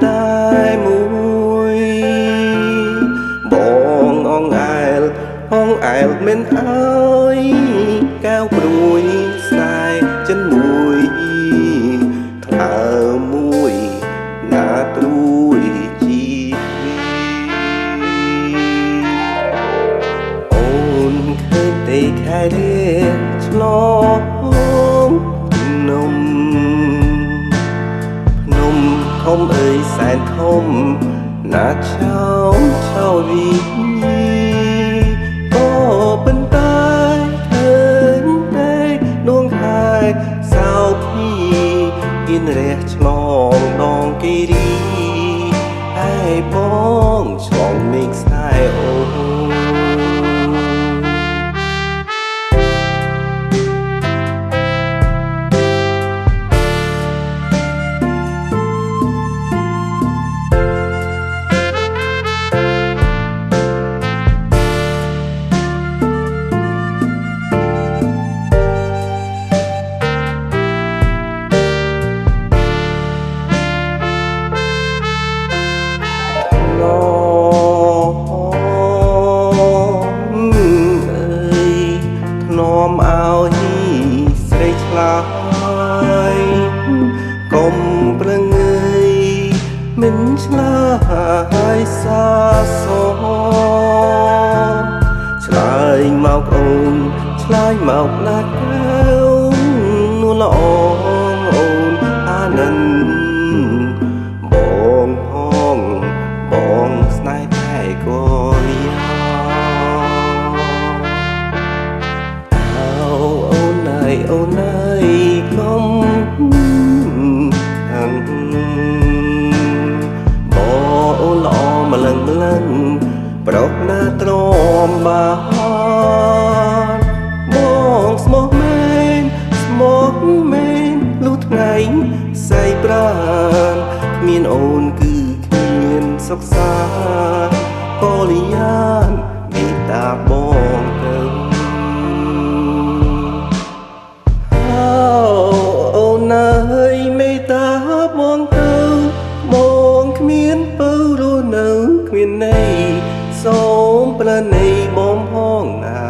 តែមួយបងអងអែលមិនអើយកៅព្រួយស្នេហ៍ចិនមួយថ្លើមួយណាត្រួយជីអូនឃើញតែខែរៀងឆ្លងនំធំអើយសែនធំណាឆោវីក៏ប៉ុន្តែឃើញតែដួងខែសៅភីគិនរះឆ្លងដងគិរីហើយបងឆ្លងមេឃស្នេហ៍អូនាំឲ្យស្រីឆ្លើយកុំប្រងើយមិនឆ្លើយសាសឆ្លើយមកអូនឆ្លើយមកណាកៅនួនល្អអូនអានិនបងបងស្នេហ៍តែក៏លៀអូនអើយកុំខាងបងអូនល្អម្លឹងប្រុសណាទ្រាំបានបងស្មោះមែនលុះថ្ងៃស្អីប្រានគ្មានអូនគឺគ្មានសុខសាក៏លីយ៉ានមេត្តាបងទៅអូនអើយមេត្តាបងទៅបងគ្មានពៅរស់នៅគ្មានន័យសូមប្រណីបងផងណា